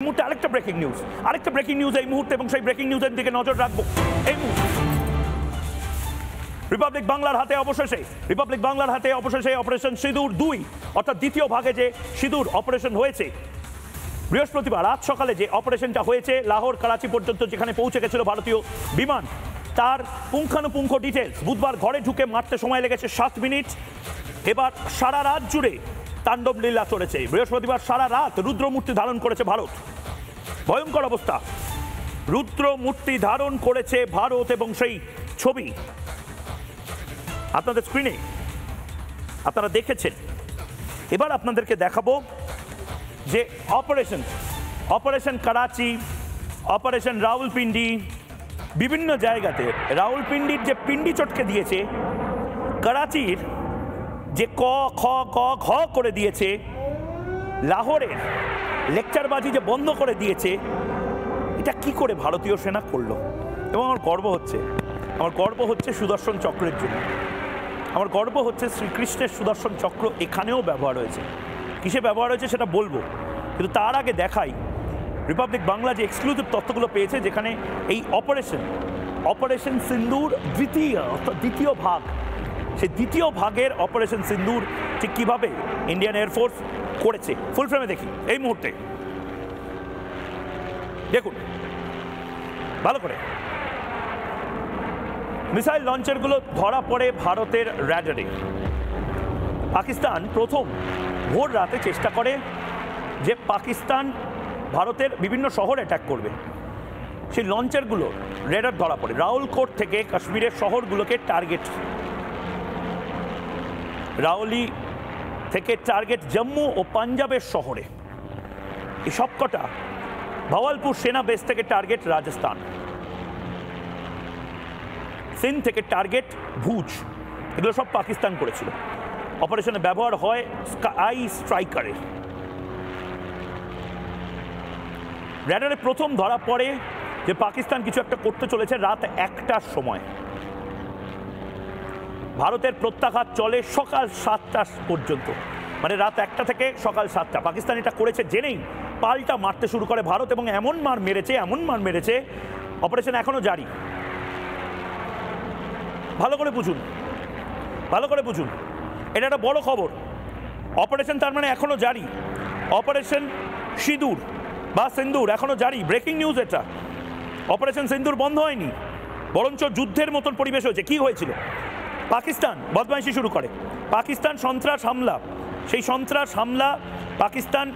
মুহূর্তে আরেকটা breaking news এই মুহূর্তে, এবং সেই ব্রেকিং নিউজের দিকে নজর রাখবো এই মুহূর্তে। রিপাবলিক বাংলার হাতে অবশেষে অপারেশন সিঁদুর 2 অর্থাৎ দ্বিতীয় ভাগে যে সিঁদুর অপারেশন হয়েছে, বৃহস্পতিবার রাত সকালে যে অপারেশনটা হয়েছে লাহোর করাচি পর্যন্ত যেখানে পৌঁছে গেছিল ভারতীয় বিমান, তার পুঙ্খানুপুঙ্খ ডিটেলস বুধবার ঘরে ঢুকে মারতে সময় লেগেছে 7 মিনিট। এবার সারা রাত জুড়ে তাণ্ডব লীলা চলেছে। বৃহস্পতিবার সারা রাত রুদ্রমূর্তি ধারণ করেছে ভারত। ভয়ঙ্কর অবস্থা, রুদ্রমূর্তি ধারণ করেছে ভারত, এবং সেই ছবি আপনাদের স্ক্রিনে আপনারা দেখেছেন। এবার আপনাদেরকে দেখাবো যে অপারেশন করাচি, অপারেশন রাওলপিন্ডি, বিভিন্ন জায়গাতে রাওলপিন্ডির যে পিন্ডি চটকে দিয়েছে, করাচির যে ক খ ক ঘ করে দিয়েছে, লাহোরের লেকচারবাজি যে বন্ধ করে দিয়েছে, এটা কি করে ভারতীয় সেনা করলো। এবং আমার গর্ব হচ্ছে সুদর্শন চক্রের জন্য। আমার গর্ব হচ্ছে শ্রীকৃষ্ণের সুদর্শন চক্র এখানেও ব্যবহার হয়েছে। কিসে ব্যবহার হয়েছে সেটা বলবো, কিন্তু তার আগে দেখাই রিপাবলিক বাংলা যে এক্সক্লুসিভ তথ্যগুলো পেয়েছে, যেখানে এই অপারেশন সিন্দুর দ্বিতীয় ভাগ, সেই দ্বিতীয় ভাগের অপারেশন সিন্দুর ঠিক কীভাবে ইন্ডিয়ান এয়ারফোর্স করেছে। ফুল ফ্রেমে দেখি এই মুহূর্তে, দেখুন ভালো করে। মিসাইল লঞ্চারগুলো ধরা পড়ে ভারতের র্যাডারে। পাকিস্তান প্রথম ভোর রাতে চেষ্টা করে যে পাকিস্তান ভারতের বিভিন্ন শহর অ্যাটাক করবে। সেই লঞ্চারগুলো রেডার ধরা পড়ে। রাওলকোট থেকে কাশ্মীরের শহরগুলোকে টার্গেট, রাওলি থেকে টার্গেট জম্মু ও পাঞ্জাবের শহরে। এই সবকটা ভাওয়ালপুর সেনা বেস থেকে টার্গেট রাজস্থান, সিন্ধ থেকে টার্গেট ভুজ। এগুলো সব পাকিস্তান করেছিল। অপারেশনে ব্যবহার হয় স্কাই স্ট্রাইকারের। র্যাডারে প্রথম ধরা পড়ে যে পাকিস্তান কিছু একটা করতে চলেছে রাত 1টার সময়। ভারতের প্রত্যাঘাত চলে সকাল 7টা পর্যন্ত, মানে রাত 1টা থেকে সকাল 7টা। পাকিস্তান এটা করেছে জেনেই পাল্টা মারতে শুরু করে ভারত, এবং এমন মার মেরেছে অপারেশন এখনো জারি। ভালো করে বুঝুন, এটা একটা বড় খবর। অপারেশন তার মানে এখনো জারি। অপারেশন সিঁদুর বা সিন্দুর এখনো জারি। ব্রেকিং নিউজ এটা। অপারেশন সিন্দুর বন্ধ হয়নি, বরঞ্চ যুদ্ধের মতন পরিবেশ হয়েছে। কি হয়েছিল? পাকিস্তান বদমাইশি শুরু করে, পাকিস্তান সন্ত্রাস হামলা, সেই সন্ত্রাস হামলা পাকিস্তান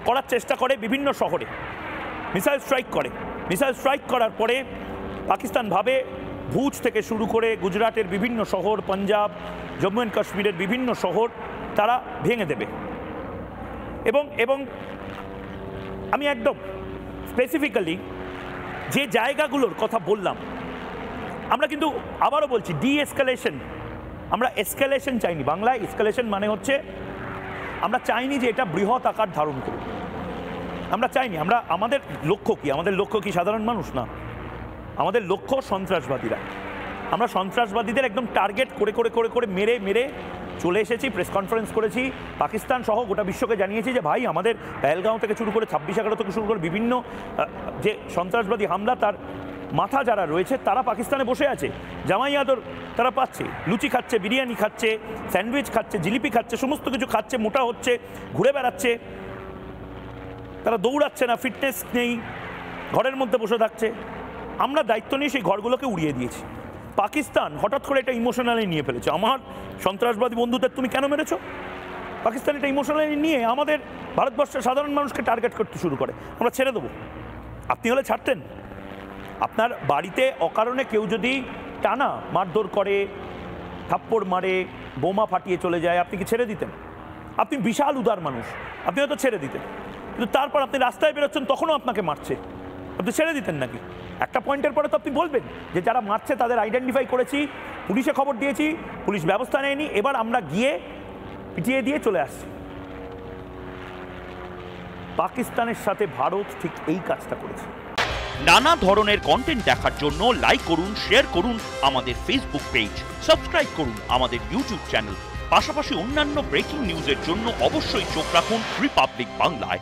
করার চেষ্টা করে বিভিন্ন শহরে। মিসাইল স্ট্রাইক করার পরে পাকিস্তান ভাবে ভুজ থেকে শুরু করে গুজরাটের বিভিন্ন শহর, পাঞ্জাব, জম্মু অ্যান্ড কাশ্মীরের বিভিন্ন শহর তারা ভেঙে দেবে। এবং আমি একদম স্পেসিফিক্যালি যে জায়গাগুলোর কথা বললাম, আমরা কিন্তু আবারও বলছি ডি-এসকেলেশন। আমরা এসকেলেশন চাইনি। বাংলায় এসকেলেশন মানে হচ্ছে আমরা চাইনি যে এটা বৃহৎ আকার ধারণ করুক। আমরা চাইনি। আমাদের লক্ষ্য কি সাধারণ মানুষ না, আমাদের লক্ষ্য সন্ত্রাসবাদীরা। আমরা সন্ত্রাসবাদীদের একদম টার্গেট করে মেরে চলে এসেছি। প্রেস কনফারেন্স করেছি, পাকিস্তান সহ গোটা বিশ্বকে জানিয়েছি যে ভাই আমাদের পেহেলগাঁও থেকে শুরু করে 26/11 থেকে শুরু করে বিভিন্ন যে সন্ত্রাসবাদী হামলা, তার মাথা যারা রয়েছে তারা পাকিস্তানে বসে আছে। জামাই আদর তারা পাচ্ছে, লুচি খাচ্ছে, বিরিয়ানি খাচ্ছে, স্যান্ডউইচ খাচ্ছে, জিলিপি খাচ্ছে, সমস্ত কিছু খাচ্ছে, মোটা হচ্ছে, ঘুরে বেড়াচ্ছে। তারা দৌড়াচ্ছে না, ফিটনেস নেই, ঘরের মধ্যে বসে থাকছে। আমরা দায়িত্ব নিয়ে সেই ঘরগুলোকে উড়িয়ে দিয়েছি। পাকিস্তান হঠাৎ করে এটা ইমোশনালি নিয়ে ফেলেছে। আমার সন্ত্রাসবাদী বন্ধুদের তুমি কেন মেরেছো? পাকিস্তান এটা ইমোশনালি নিয়ে আমাদের ভারতবর্ষের সাধারণ মানুষকে টার্গেট করতে শুরু করে। আমরা ছেড়ে দেবো? আপনি হলে ছাড়তেন? আপনার বাড়িতে অকারণে কেউ যদি টানা মারধর করে, থাপ্পড় মারে, বোমা ফাটিয়ে চলে যায়, আপনি কি ছেড়ে দিতেন? আপনি বিশাল উদার মানুষ, আপনি হয়তো ছেড়ে দিতেন। কিন্তু তারপর আপনি রাস্তায় বেরোচ্ছেন, তখনও আপনাকে মারছে, আপনি ছেড়ে দিতেন নাকি? একটা পয়েন্টের পরে তো আপনি বলবেন যে যারা মারছে তাদের আইডেন্টিফাই করেছি, পুলিশে খবর দিয়েছি, পুলিশ ব্যবস্থা নেয়নি, এবার আমরা গিয়ে পিটিয়ে দিয়ে চলে আসছি। পাকিস্তানের সাথে ভারত ঠিক এই কাজটা করেছে। নানা ধরনের কন্টেন্ট দেখার জন্য লাইক করুন, শেয়ার করুন আমাদের ফেসবুক পেজ, সাবস্ক্রাইব করুন আমাদের ইউটিউব চ্যানেল। পাশাপাশি অন্যান্য ব্রেকিং নিউজের জন্য অবশ্যই চোখ রাখুন রিপাবলিক বাংলায়।